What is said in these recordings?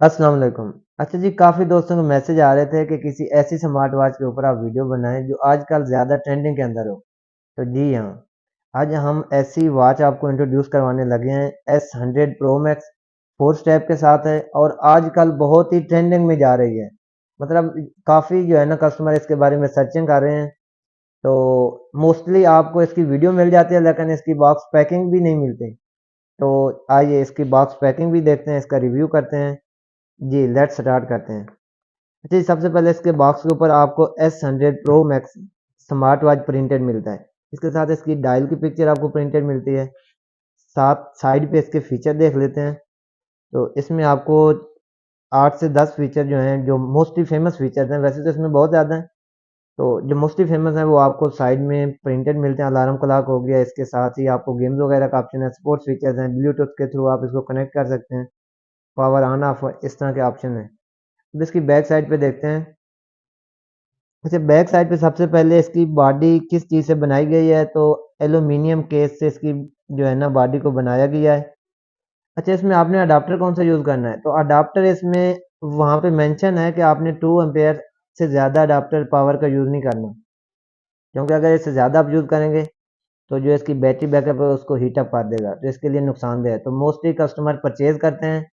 अस्सलाम वालेकुम। अच्छा जी, काफ़ी दोस्तों के मैसेज आ रहे थे कि किसी ऐसी स्मार्ट वॉच के ऊपर आप वीडियो बनाएं जो आजकल ज़्यादा ट्रेंडिंग के अंदर हो। तो जी हाँ, आज हम ऐसी वॉच आपको इंट्रोड्यूस करवाने लगे हैं। S100 प्रो मैक्स 4 स्टेप के साथ है और आजकल बहुत ही ट्रेंडिंग में जा रही है। मतलब काफ़ी जो है ना कस्टमर इसके बारे में सर्चिंग कर रहे हैं। तो मोस्टली आपको इसकी वीडियो मिल जाती है लेकिन इसकी बॉक्स पैकिंग भी नहीं मिलती। तो आइए इसकी बॉक्स पैकिंग भी देखते हैं, इसका रिव्यू करते हैं। जी, लेट्स स्टार्ट करते हैं। अच्छा जी, सबसे पहले इसके बॉक्स के ऊपर आपको S100 pro max smart watch printed मिलता है। इसके साथ इसकी डायल की पिक्चर आपको प्रिंटेड मिलती है। साथ साइड पे इसके फीचर देख लेते हैं। तो इसमें आपको 8 से 10 फीचर जो हैं, जो मोस्टली फेमस फीचर्स हैं, वैसे तो इसमें बहुत ज़्यादा हैं। तो जो मोस्टली फेमस हैं वो आपको साइड में प्रिंटेड मिलते हैं। अलार्म क्लॉक हो गया, इसके साथ ही आपको गेम्स वगैरह का ऑप्शन है, स्पोर्ट्स फीचर्स हैं, ब्लूटूथ के थ्रू आप इसको कनेक्ट कर सकते हैं, पावर ऑन ऑफ इस तरह के ऑप्शन हैं। अब इसकी बैक साइड पे देखते हैं। अच्छा, बैक साइड पे सबसे पहले इसकी बॉडी किस चीज़ से बनाई गई है, तो एल्यूमिनियम केस से इसकी जो है ना बॉडी को बनाया गया है। अच्छा, इसमें आपने अडाप्टर कौन सा यूज़ करना है, तो अडाप्टर इसमें वहाँ पे मेंशन है कि आपने 2 एम्पेयर से ज़्यादा अडाप्टर पावर का यूज़ नहीं करना, क्योंकि अगर इससे ज़्यादा आप यूज़ करेंगे तो जो इसकी बैटरी बैकअप है उसको हीटअप कर देगा, तो इसके लिए नुकसानदेह है। तो मोस्टली कस्टमर परचेज़ करते हैं,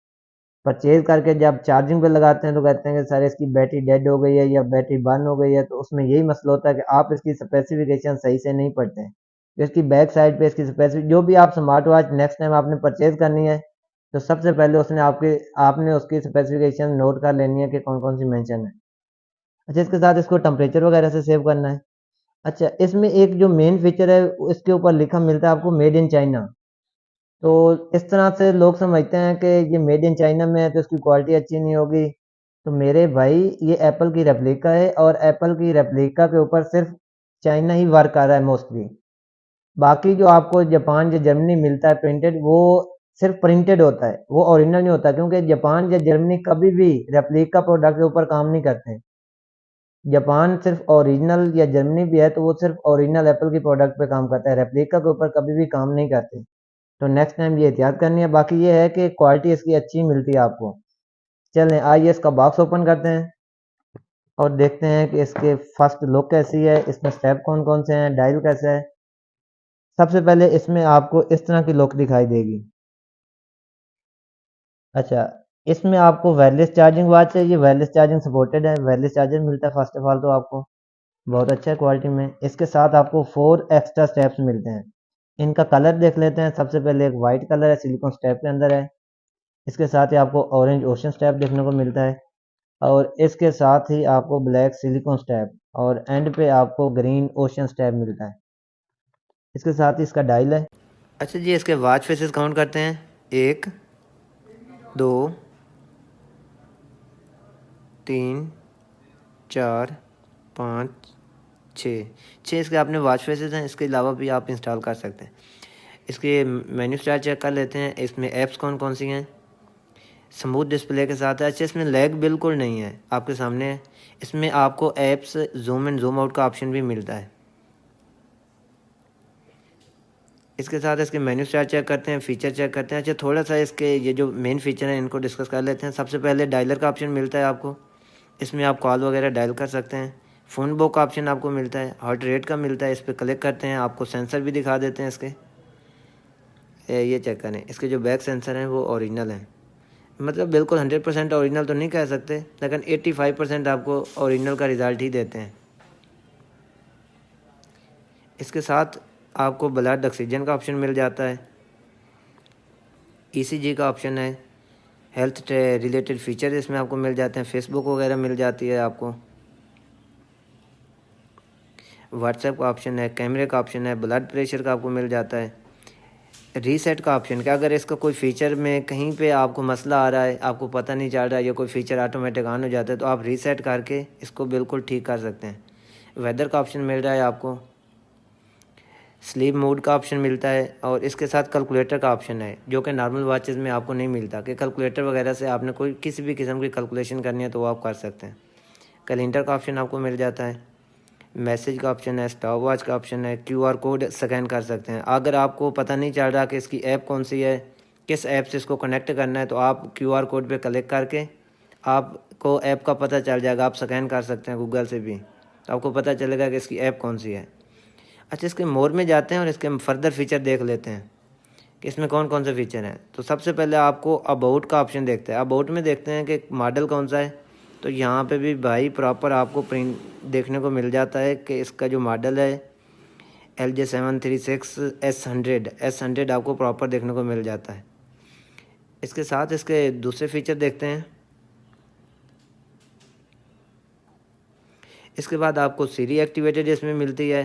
परचेज करके जब चार्जिंग पे लगाते हैं तो कहते हैं कि सर इसकी बैटरी डेड हो गई है या बैटरी बर्न हो गई है। तो उसमें यही मसला होता है कि आप इसकी स्पेसिफिकेशन सही से नहीं पढ़ते हैं। तो इसकी बैक साइड पे इसकी स्पेसिफिक जो भी आप स्मार्ट वॉच नेक्स्ट टाइम आपने परचेज करनी है, तो सबसे पहले उसने आपने उसकी स्पेसिफिकेशन नोट कर लेनी है कि कौन कौन सी मेंशन है। अच्छा, इसके साथ इसको टेम्परेचर वगैरह से सेव करना है। अच्छा, इसमें एक जो मेन फीचर है इसके ऊपर लिखा मिलता है आपको मेड इन चाइना। तो इस तरह से लोग समझते हैं कि ये मेड इन चाइना में है तो इसकी क्वालिटी अच्छी नहीं होगी। तो मेरे भाई, ये एप्पल की रेप्लिका है और एप्पल की रेप्लिका के ऊपर सिर्फ चाइना ही वर्क कर रहा है मोस्टली। बाकी जो आपको जापान या जर्मनी मिलता है प्रिंटेड, वो सिर्फ प्रिंटेड होता है, वो ओरिजिनल नहीं होता, क्योंकि जापान या जर्मनी कभी भी रेप्लिका प्रोडक्ट के ऊपर काम नहीं करते। जापान सिर्फ ओरिजिनल, या जर्मनी भी है तो वो सिर्फ ओरिजिनल एप्पल की प्रोडक्ट पे काम करता है, रेप्लिका के ऊपर कभी भी काम नहीं करते। तो नेक्स्ट टाइम ये एहतियात करनी है। बाकी ये है कि क्वालिटी इसकी अच्छी मिलती है आपको। चलें, आइए इसका बॉक्स ओपन करते हैं और देखते हैं कि इसके फर्स्ट लुक कैसी है, इसमें स्टेप कौन कौन से हैं, डायल कैसा है। सबसे पहले इसमें आपको इस तरह की लुक दिखाई देगी। अच्छा, इसमें आपको वायरलेस चार्जिंग वॉच है, ये वायरलेस चार्जिंग सपोर्टेड है, वायरलेस चार्जर मिलता है फर्स्ट ऑफ ऑल तो आपको बहुत अच्छा है क्वालिटी में। इसके साथ आपको 4 एक्स्ट्रा स्टेप्स मिलते हैं। इनका कलर देख लेते हैं। सबसे पहले एक वाइट कलर है, सिलिकॉन स्टेप के अंदर है। इसके साथ ही आपको ऑरेंज ओशन स्टेप देखने को मिलता है और इसके साथ ही आपको ब्लैक सिलिकॉन स्टेप और एंड पे आपको ग्रीन ओशन स्टेप मिलता है। इसके साथ ही इसका डायल है। अच्छा जी, इसके वॉच फेसेस काउंट करते हैं। 1, 2, 3, 4, 5, 6। 6 इसके आपने वॉच फेसेस हैं। इसके अलावा भी आप इंस्टॉल कर सकते हैं। इसके मेन्यू स्टार चेक कर लेते हैं। इसमें ऐप्स कौन कौन सी हैं। स्मूथ डिस्प्ले के साथ है। अच्छा, इसमें लैग बिल्कुल नहीं है, आपके सामने है। इसमें आपको apps zoom in zoom out का ऑप्शन भी मिलता है। इसके साथ इसके मेन्यू स्टार चेक करते हैं, फीचर चेक करते हैं। अच्छा, थोड़ा सा इसके ये जो मेन फीचर हैं इनको डिस्कस कर लेते हैं। सबसे पहले डायलर का ऑप्शन मिलता है आपको। इसमें आप कॉल वगैरह डायल कर सकते हैं। फ़ोन बुक का ऑप्शन आपको मिलता है, हार्ट रेट का मिलता है। इस पर क्लिक करते हैं, आपको सेंसर भी दिखा देते हैं इसके। ये चेक करें, इसके जो बैक सेंसर हैं वो ओरिजिनल हैं। मतलब बिल्कुल 100% ओरिजिनल तो नहीं कह सकते, लेकिन 85% आपको ओरिजिनल का रिज़ल्ट ही देते हैं। इसके साथ आपको ब्लड ऑक्सीजन का ऑप्शन मिल जाता है, ईसीजी का ऑप्शन है, हेल्थ रिलेटेड फीचर इसमें आपको मिल जाते हैं, फेसबुक वगैरह मिल जाती है आपको, व्हाट्सएप का ऑप्शन है, कैमरे का ऑप्शन है, ब्लड प्रेशर का आपको मिल जाता है, रीसेट का ऑप्शन कि अगर इसका कोई फ़ीचर में कहीं पे आपको मसला आ रहा है, आपको पता नहीं चल रहा है या कोई फ़ीचर ऑटोमेटिक ऑन हो जाता है, तो आप रीसेट करके इसको बिल्कुल ठीक कर सकते हैं। वेदर का ऑप्शन मिल रहा है आपको, स्लीप मोड का ऑप्शन मिलता है और इसके साथ कैलकुलेटर का ऑप्शन है, जो कि नॉर्मल वॉचेज़ में आपको नहीं मिलता, कि कैलकुलेटर वगैरह से आपने कोई किसी भी किस्म की कैलकुलेशन करनी है तो वो आप कर सकते हैं। कैलेंडर का ऑप्शन आपको मिल जाता है, मैसेज का ऑप्शन है, स्टॉप वॉच का ऑप्शन है, क्यूआर कोड स्कैन कर सकते हैं। अगर आपको पता नहीं चल रहा कि इसकी ऐप कौन सी है किस ऐप से इसको कनेक्ट करना है, तो आप QR कोड पे क्लिक करके आपको ऐप का पता चल जाएगा। आप स्कैन कर सकते हैं गूगल से भी, तो आपको पता चलेगा कि इसकी ऐप कौन सी है। अच्छा, इसके मोर में जाते हैं और इसके फर्दर फीचर देख लेते हैं कि इसमें कौन कौन से फीचर हैं। तो सबसे पहले आपको अबाउट का ऑप्शन देखते हैं। अबाउट में देखते हैं कि मॉडल कौन सा है, तो यहाँ पे भी भाई प्रॉपर आपको प्रिंट देखने को मिल जाता है कि इसका जो मॉडल है LJ736 S100 आपको प्रॉपर देखने को मिल जाता है। इसके साथ इसके दूसरे फीचर देखते हैं। इसके बाद आपको सीरी एक्टिवेटेड इसमें मिलती है।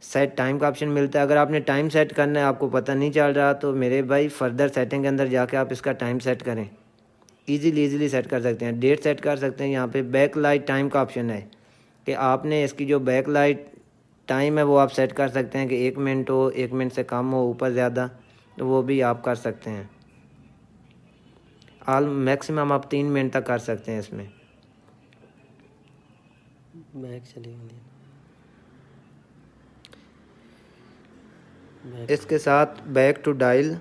सेट टाइम का ऑप्शन मिलता है। अगर आपने टाइम सेट करना है, आपको पता नहीं चल रहा, तो मेरे भाई फर्दर सेटिंग के अंदर जाके आप इसका टाइम सेट करें। ईज़िली सेट कर सकते हैं, डेट सेट कर सकते हैं। यहाँ पे बैक लाइट टाइम का ऑप्शन है कि आपने इसकी जो बैक लाइट टाइम है वो आप सेट कर सकते हैं कि 1 मिनट हो, 1 मिनट से कम हो, ऊपर ज़्यादा, तो वो भी आप कर सकते हैं। मैक्सिमम आप 3 मिनट तक कर सकते हैं इसमें। बैक चलेगी। इसके साथ back to dial,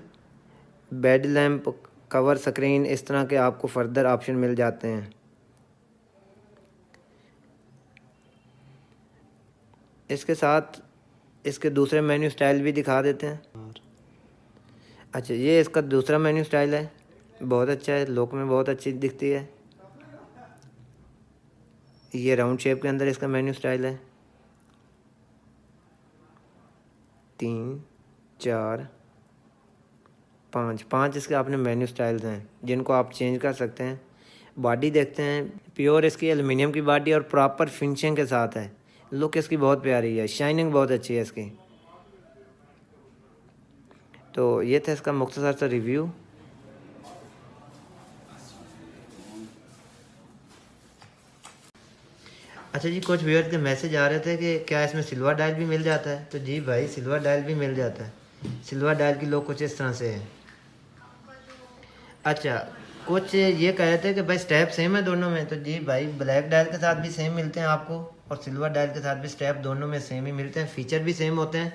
bed lamp, cover screen, इस तरह के आपको फर्दर ऑप्शन मिल जाते हैं। इसके साथ इसके दूसरे मेन्यू स्टाइल भी दिखा देते हैं। अच्छा, ये इसका दूसरा मेन्यू स्टाइल है, बहुत अच्छा है, लुक में बहुत अच्छी दिखती है। ये राउंड शेप के अंदर इसका मेन्यू स्टाइल है। 3 4 5 इसके आपने मेन्यू स्टाइल्स हैं जिनको आप चेंज कर सकते हैं। बॉडी देखते हैं, प्योर इसकी एल्युमिनियम की बॉडी और प्रॉपर फिनिशिंग के साथ है। लुक इसकी बहुत प्यारी है, शाइनिंग बहुत अच्छी है इसकी। तो ये था इसका मुख्तसर सा रिव्यू। अच्छा जी, कुछ व्यूअर्स के मैसेज आ रहे थे कि क्या इसमें सिल्वर डायल भी मिल जाता है। तो जी भाई, सिल्वर डायल भी मिल जाता है। सिल्वर डायल की लुक कुछ इस तरह से है। अच्छा, कुछ ये कह रहे थे कि भाई स्टेप सेम है दोनों में। तो जी भाई, ब्लैक डायल के साथ भी सेम मिलते हैं आपको, और सिल्वर डायल के साथ भी स्टेप दोनों में सेम ही मिलते हैं। फीचर भी सेम होते हैं,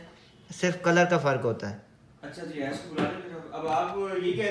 सिर्फ कलर का फ़र्क होता है। अच्छा जी, ऐसे बुला रहे थे। अब आप ये कह